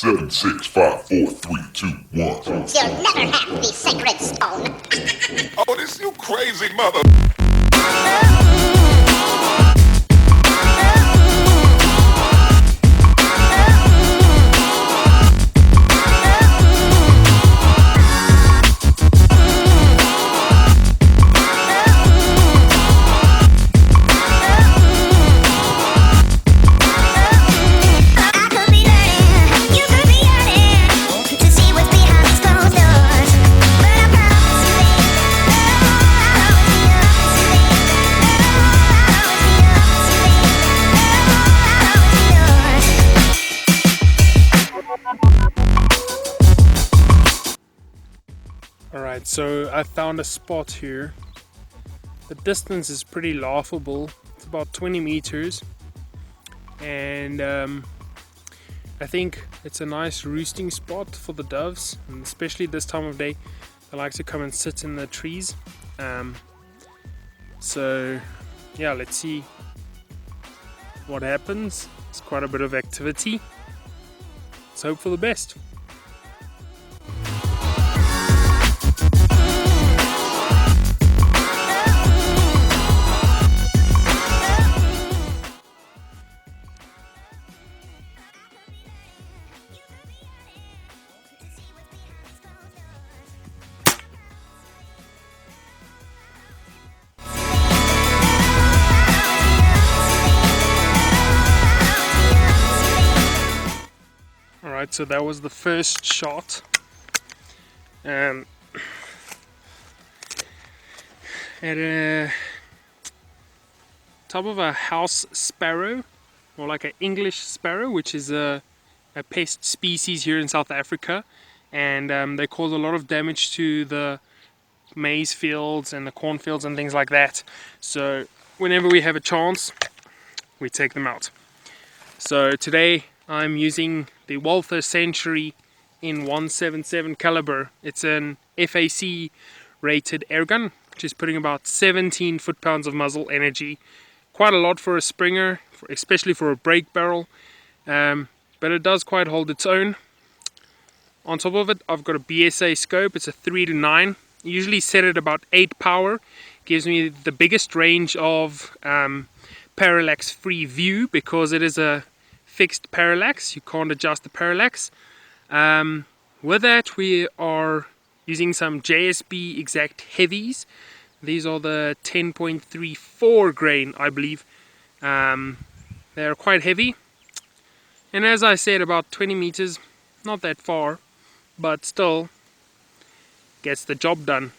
7, 6, 5, 4, 3, 2, 1. You'll never have the sacred stone. Oh, this you crazy mother. Alright, so I found a spot here. The distance is pretty laughable. It's about 20 meters. And I think it's a nice roosting spot for the doves. And especially this time of day, they like to come and sit in the trees. So yeah, let's see what happens. It's quite a bit of activity. Let's hope for the best. So that was the first shot. At a top of a house sparrow, or like an English sparrow, which is a pest species here in South Africa, and they cause a lot of damage to the maize fields and the cornfields and things like that. So whenever we have a chance, we take them out. So today I'm using the Walther Century in 177 caliber. It's an FAC rated airgun, which is putting about 17 foot-pounds of muzzle energy. Quite a lot for a Springer, especially for a break barrel, but it does quite hold its own. On top of it, I've got a BSA scope. It's a 3-9. Usually set at about 8 power. Gives me the biggest range of parallax-free view because it is a fixed parallax. You can't adjust the parallax. With that, we are using some JSB Exact Heavies. These are the 10.34 grain, I believe. They're quite heavy, and as I said, about 20 meters, not that far, but still gets the job done.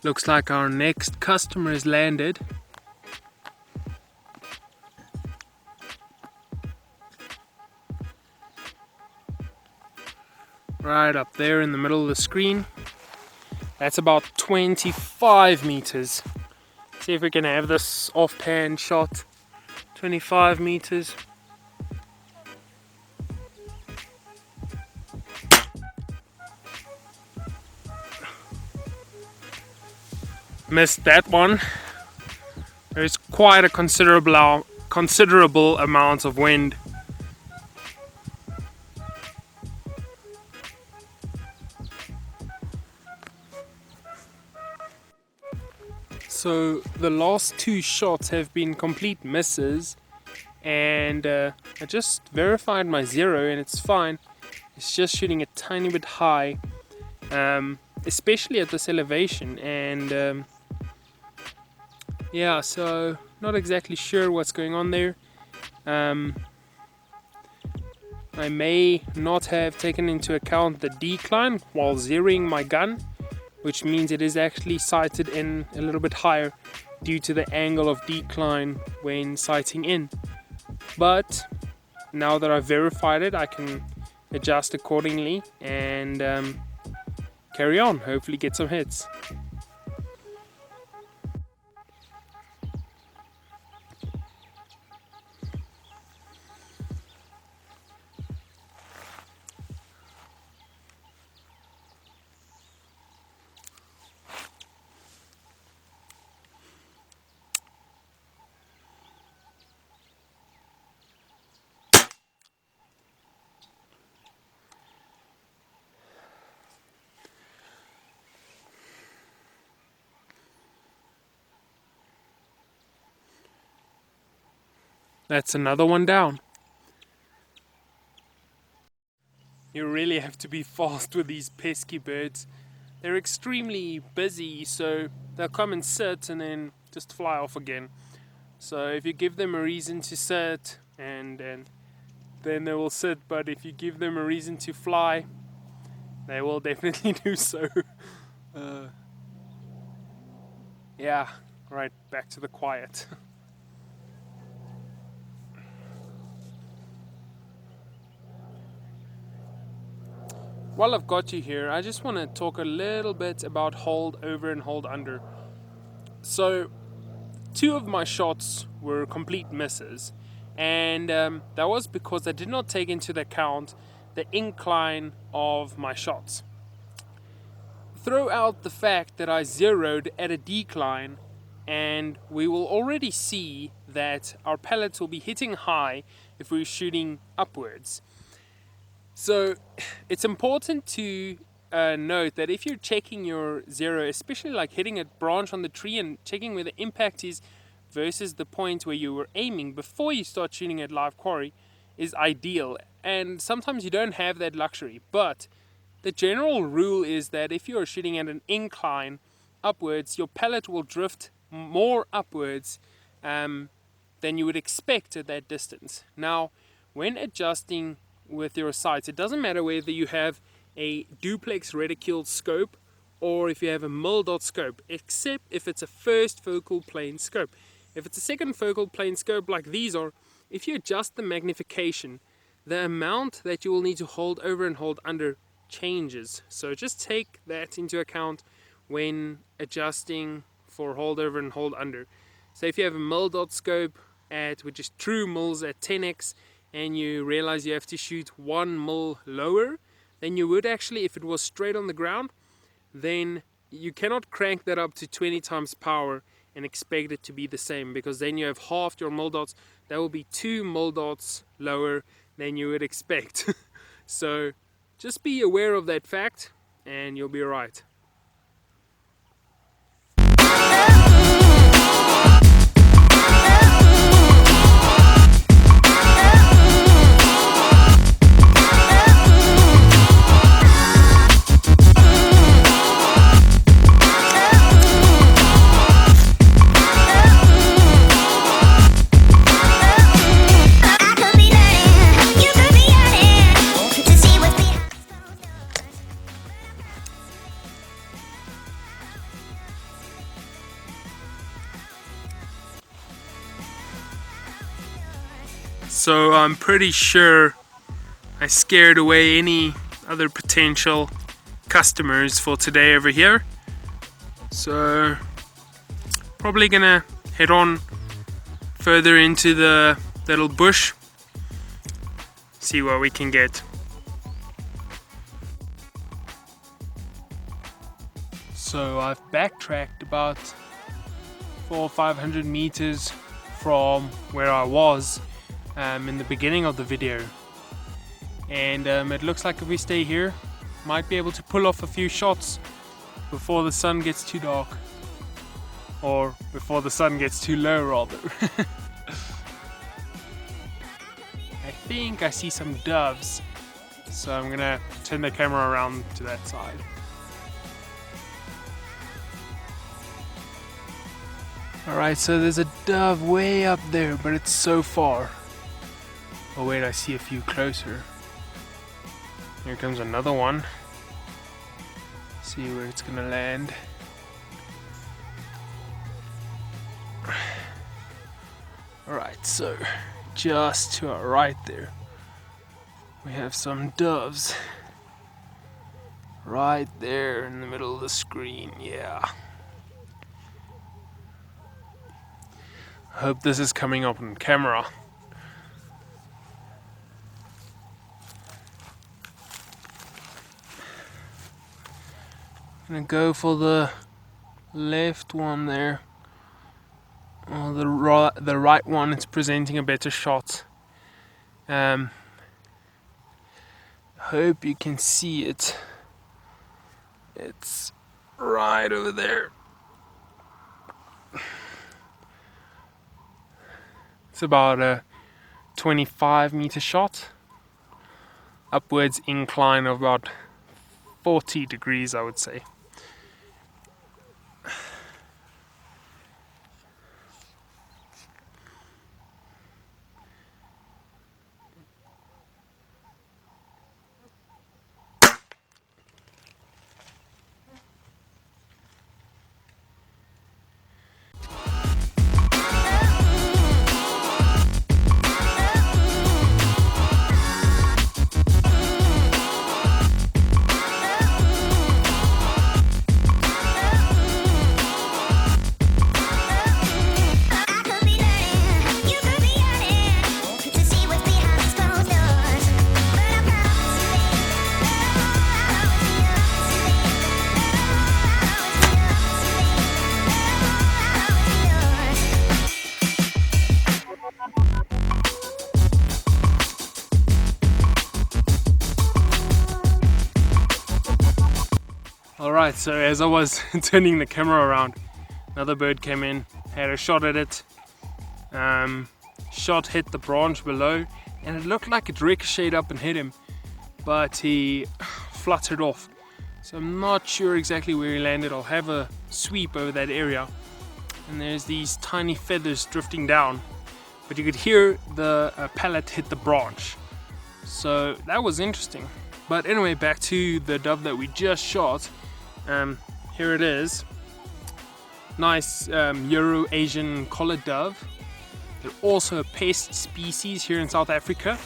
Looks like our next customer has landed. Right up there in the middle of the screen. That's about 25 meters. See if we can have this off-pan shot. 25 meters. Missed that one. There's quite a considerable amount of wind. So the last two shots have been complete misses, and I just verified my zero and it's fine. It's just shooting a tiny bit high, especially at this elevation, and yeah, so not exactly sure what's going on there. I may not have taken into account the decline while zeroing my gun, which means it is actually sighted in a little bit higher due to the angle of decline when sighting in. But now that I've verified it, I can adjust accordingly and carry on, hopefully get some hits. That's another one down. You really have to be fast with these pesky birds. They're extremely busy, so they'll come and sit and then just fly off again. So if you give them a reason to sit, and then they will sit, but if you give them a reason to fly, they will definitely do so. Yeah, right, back to the quiet. While I've got you here, I just want to talk a little bit about hold over and hold under. So, two of my shots were complete misses, and that was because I did not take into account the incline of my shots. Throw out the fact that I zeroed at a decline, and we will already see that our pellets will be hitting high if we're shooting upwards. So it's important to note that if you're checking your zero, especially like hitting a branch on the tree and checking where the impact is versus the point where you were aiming before you start shooting at live quarry, is ideal. And sometimes you don't have that luxury, but the general rule is that if you are shooting at an incline upwards, your pellet will drift more upwards than you would expect at that distance. Now, when adjusting with your sights, it doesn't matter whether you have a duplex reticuled scope or if you have a mil-dot scope, except if it's a first focal plane scope. If it's a second focal plane scope like these are, if you adjust the magnification, the amount that you will need to hold over and hold under changes. So just take that into account when adjusting for hold over and hold under. So if you have a mil-dot scope which is true mils at 10x, and you realize you have to shoot 1 mil lower than you would actually if it was straight on the ground, then you cannot crank that up to 20 times power and expect it to be the same, because then you have halved your mil dots. That will be 2 mil dots lower than you would expect. So just be aware of that fact and you'll be right. So I'm pretty sure I scared away any other potential customers for today over here. So probably gonna head on further into the little bush, see what we can get. So I've backtracked about 400 or 500 meters from where I was in the beginning of the video, and it looks like if we stay here, might be able to pull off a few shots before the sun gets too dark, or before the sun gets too low rather. I think I see some doves, so I'm gonna turn the camera around to that side. Alright, so there's a dove way up there, but it's so far. Oh wait, I see a few closer. Here comes another one. See where it's gonna land. Alright, so just to our right there, we have some doves. Right there in the middle of the screen, yeah. Hope this is coming up on camera. I'm gonna go for the left one there. Oh, the right one, it's presenting a better shot. Hope you can see it. It's right over there. It's about 25-meter shot. Upwards incline of about 40 degrees, I would say. Alright, so as I was turning the camera around, another bird came in, had a shot at it. Shot hit the branch below and it looked like it ricocheted up and hit him, but he fluttered off. So I'm not sure exactly where he landed. I'll have a sweep over that area. And there's these tiny feathers drifting down, but you could hear the pellet hit the branch. So that was interesting. But anyway, back to the dove that we just shot. Here it is. Nice Eurasian collared dove. They're also a pest species here in South Africa.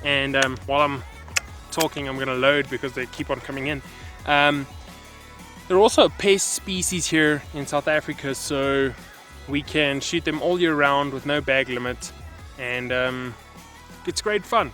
And while I'm talking, I'm gonna load because they keep on coming in. They're also a pest species here in South Africa, so we can shoot them all year round with no bag limit, and it's great fun.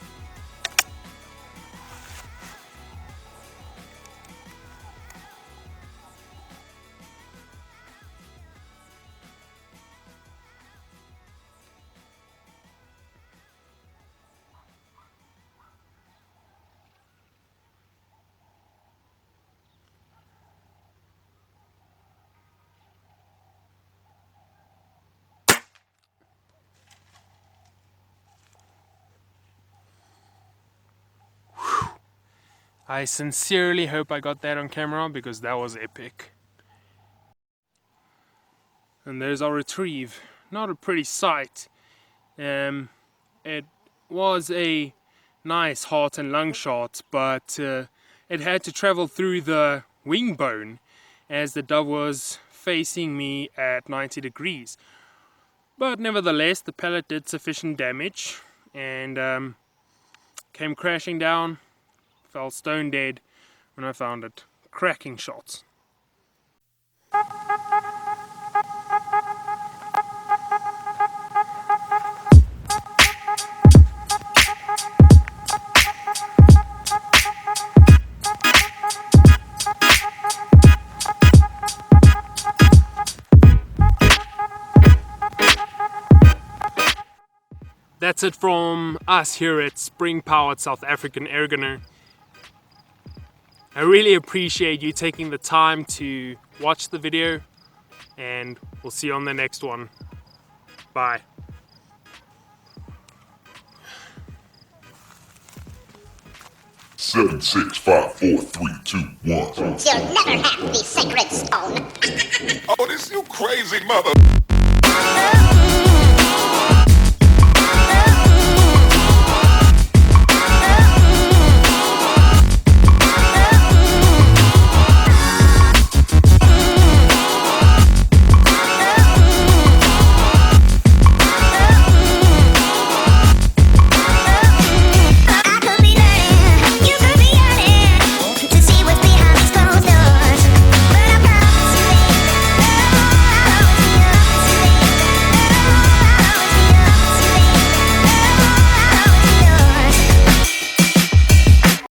I sincerely hope I got that on camera because that was epic. And there's our retrieve. Not a pretty sight. It was a nice heart and lung shot, but it had to travel through the wing bone as the dove was facing me at 90 degrees. But nevertheless, the pellet did sufficient damage and came crashing down. Fell stone dead when I found it. Cracking shots. That's it from us here at Spring Powered South African Air Gunner. I really appreciate you taking the time to watch the video, and we'll see you on the next one. Bye. Seven, 6, 5, 4, 3, 2, 1. You'll never have the sacred stone. Oh, this you crazy mother.